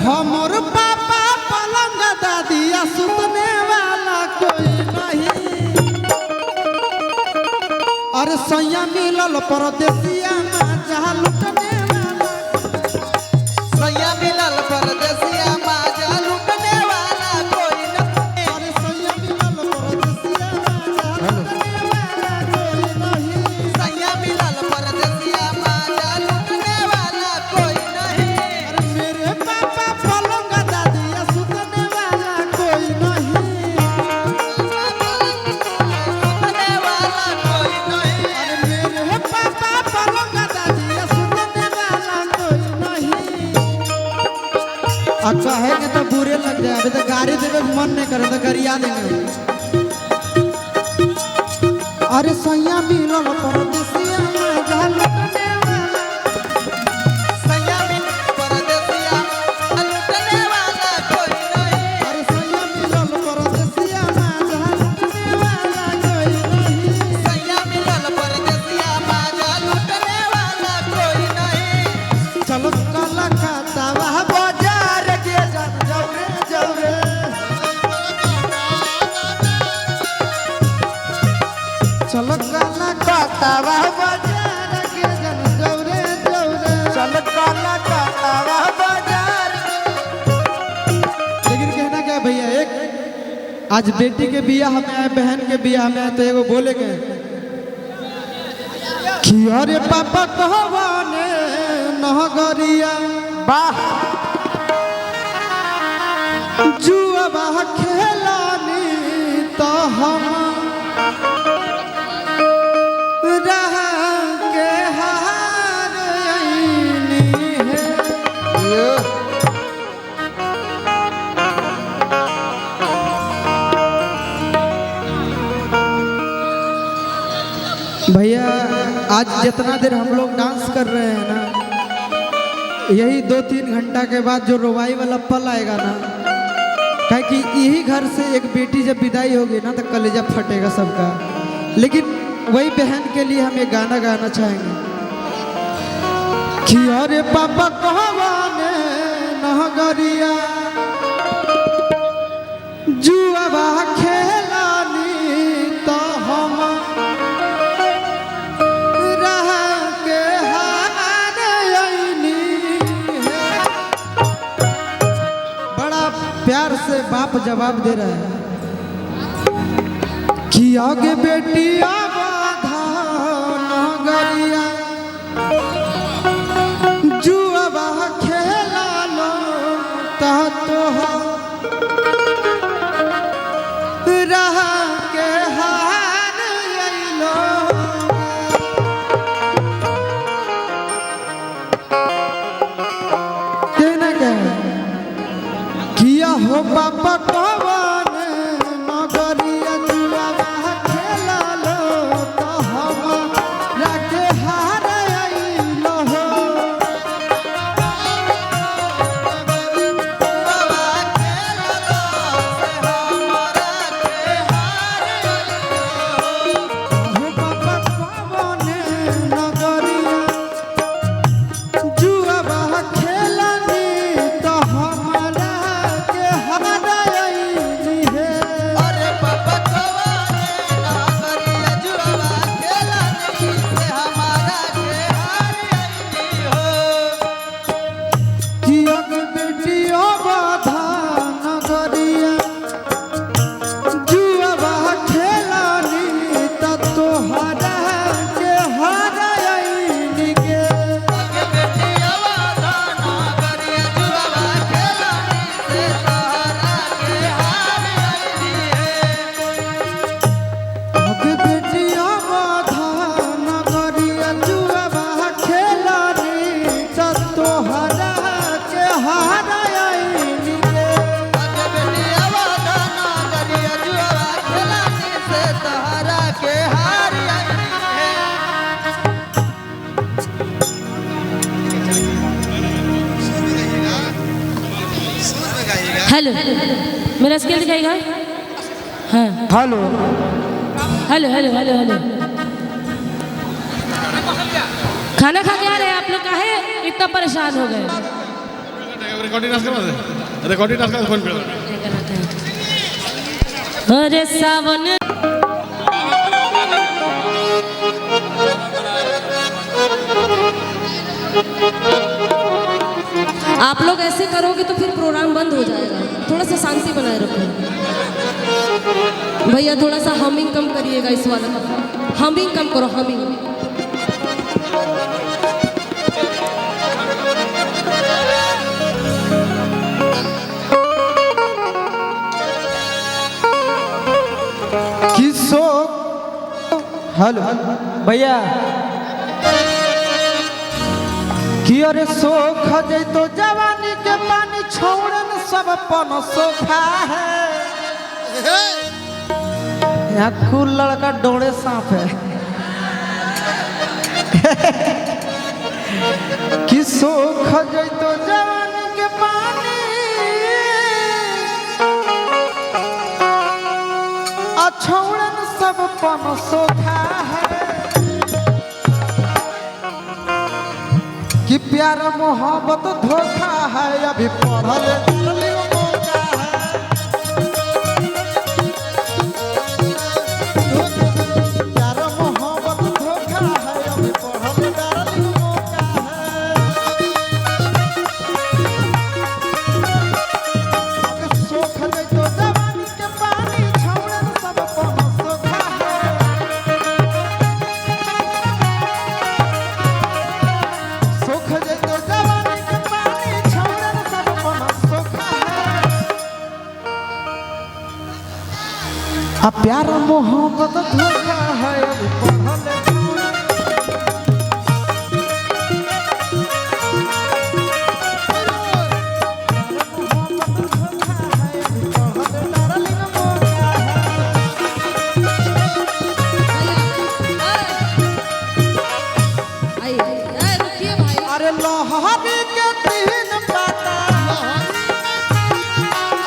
हमर पापा पलंग दादिया सुतने वाला कोई नहीं। अरे सैया मिलल परदेसिया माजा लुटने वाला, सैया मिलल परदेसिया माजा लुटने वाला कोई नहीं। अरे सैया मिलल परदेसिया माजा लुटने वाला कोई नहीं। सैया मिलल परदेसिया माजा लुटने वाला कोई नहीं। अरे मेरे पापा पलंग दादिया सुतने वाला कोई नहीं। लुटने वाला कोई नहीं। अरे मेरे पापा पलंग दादिया सुतने वाला कोई नहीं। आ कहेंगे तो बुरे लग जाए, अभी तो गाड़ी देवे मन नहीं करे तो गरिया देंगे। अरे सैया मिलल परदेसिया माजा लुटने वाला, सैया मिलल परदेसिया लुटने वाला कोई नहीं। अरे सैया मिलल परदेसिया माजा लुटने वाला कोई नहीं। सैया मिलल परदेसिया माजा लुटने वाला कोई नहीं। चलो कलकत्ता वह बाजार के जन जौरे जौरे, चलो कलकत्ता वह बाजार के जन जौरे जौरे, चल काला काला वह बाजार। लेकिन कहना क्या भैया, एक आज बेटी के बियाह में आए, बहन के बियाह में आए तो एगो बोलेंगे कि अरे पापा कहवाने नगरिया वाह जुआ खेलानी तो हम रह के हार आईनी है। भैया आज जितना देर हम लोग डांस कर रहे हैं ना, यही 2-3 घंटा के बाद जो रोवाई वाला पल आएगा ना, काहे कि यही घर से एक बेटी जब विदाई होगी ना तो कलेजा फटेगा सबका। लेकिन वही बहन के लिए हम एक गाना गाना चाहेंगे कि अरे पापा कहवाने नगरिया जुआ खेलानी तो हम रह के हार आईनी है। बड़ा प्यार से बाप जवाब दे रहा है कि आगे बेटी आबाधा नगरिया जुआ खेला लो ता तो रह के हार आइलो। कहना क्या है किया हो पापा कवन नगरिया जुआ खेला लो तो हम रखे हार आइलो हो। हो पापा कवन नगरिया जुआ खेलानी तो हमरा के हार आइनी है। अरे पापा कवाने नगरिया जुआ खेलानी से हमारा के हार आईनी हो। कि अग बेटियों बाधा नगरिया जुआ खेलानी त तोहरा के हार आइनी गे। आगे बेटी आवाज़ा नगरिया जुआ खेलानी से तोहरा के हार आईनी है। अग बेटियों बाधा नगरिया जुआ खेलानी त तोहरा के हार आइनी गे। आगे बेटी आवाज़ा नगरिया जुआ खेलानी से तोहरा के हार आईनी है। हेलो, मेरा स्केल दिखाएगा? हाँ, hello hello hello hello hello. खाना खा के आ रहे हैं आप लोग, काहे इतना परेशान हो गए? रिकॉर्डिंग डांस करवा दे, रिकॉर्डिंग डांस का फोन पे। अरे सावन आप लोग ऐसे करोगे तो फिर प्रोग्राम बंद हो जाएगा। थोड़ा सा शांति बनाए रखो भैया, थोड़ा सा हमिंग कम करिएगा इस वाला का, हमिंग कम करो, हमिंग। किसो हेलो भैया कि अरे सोख जैतो जवानी के पानी छोड़न सब पन सोखा है। यहाँ कुल लड़का डोड़े सांप है। कि सोख जैतो जवानी के पानी छोड़न सब पन सोखा है। कि प्यार मोहब्बत धोखा है, अभी पढ़ल मौका है। प्यार मोहब्बत धोखा है, अभी पढ़ल मौका है। सोख जैतो जवानी के पानी छोड़न सब पन सोखा है। सोख जैतो जवानी के पानी छोड़न सब पन सोखा है। आ प्यार मोहब्बत धोखा है, अभी पढ़ल अरे लोहरी के तीन पाता,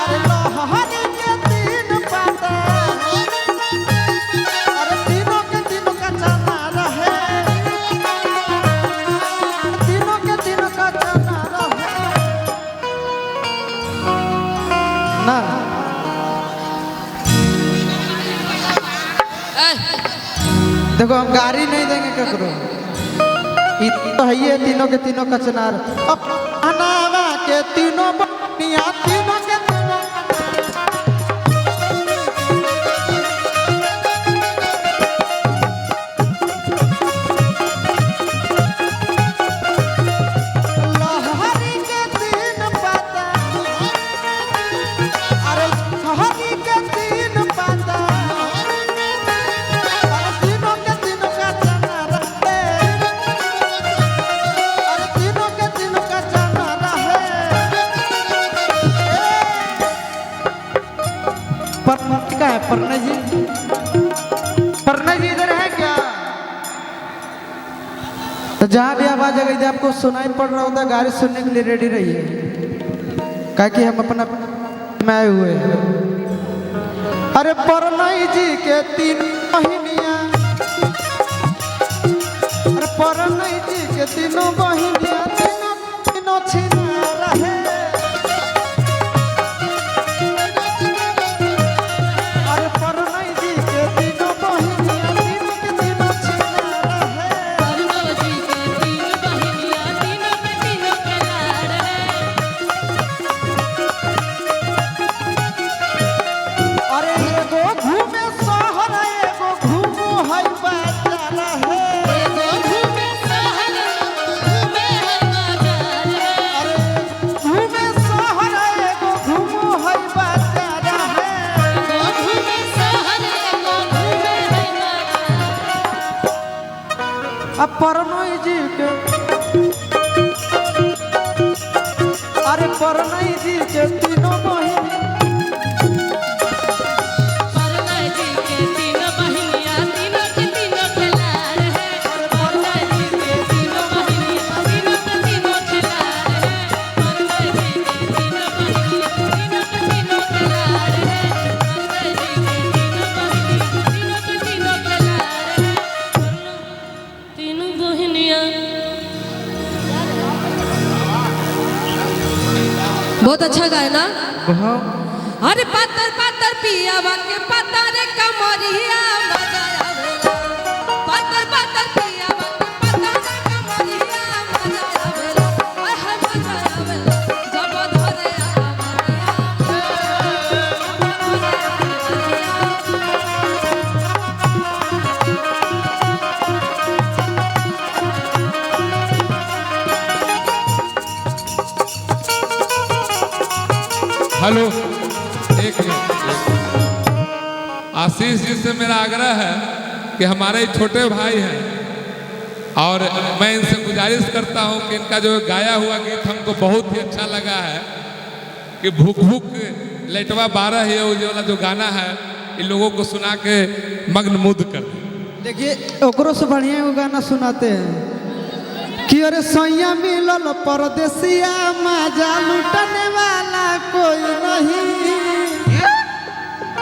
अरे लोहरी के तीन पाता, अरे तीनों के तीनों का चना रहे, तीनों के तीनों का चना रहे ना। देखो हम गाड़ी नहीं देंगे ककरो, तो है ये तीनों के तीनों का चनार अनावा के तीनों बनिया, तीनों के तीनों लहरी के तीन पाता, अरे लहरी के तीन पाता, अरे तीनों के तीनों का चना रहे, तीनों के तीनों का चना रहे। का है पन्ना जी, पन्ना जी इधर है क्या? तो जहाँ भी आवाज आ गई आपको सुनाई पड़ रहा होता, गाड़ी सुनने के लिए रेडी रहिए, क्या कि हम अपना में आए हुए हैं। अरे परनाई जी के तीन बहिनिया, अरे परनाई जी के तीनों बहिनिया, तीनों तीनों छिना रहे। अरे परनाई जी के तीनों बहिनिया, तीनों के तीनों छिना रहे। अरे एगो घूमे शहर, एगो घूमो है बाजार है। अरे घूमे शहर, एगो घूमो है बाजार है। अब परनाई जी के, अरे परनाई जी के तीनों बहिनी, तीनों बहनिया बहुत अच्छा गाए ना। बहुत अरे पातर पातर पियावा के पातर कमरिया मजा आवेला। पातर पातर पियावा के पातर कमरिया मजा आवेला। आय हाय मजा आवेला जब धरे हेलो, एक मिनट। आशीष जी से मेरा आग्रह है कि हमारे छोटे भाई हैं और मैं इनसे गुजारिश करता हूं कि इनका जो गाया हुआ गीत हमको बहुत ही अच्छा लगा है कि भूख भूख लेटवा 12 है वो वाला जो गाना है इन लोगों को सुना के मग्न मुद कर दे। देखिए ओकरो से बढ़िया वो गाना सुनाते हैं कि अरे सैया मिलल परदेसिया मजा लुटने वाला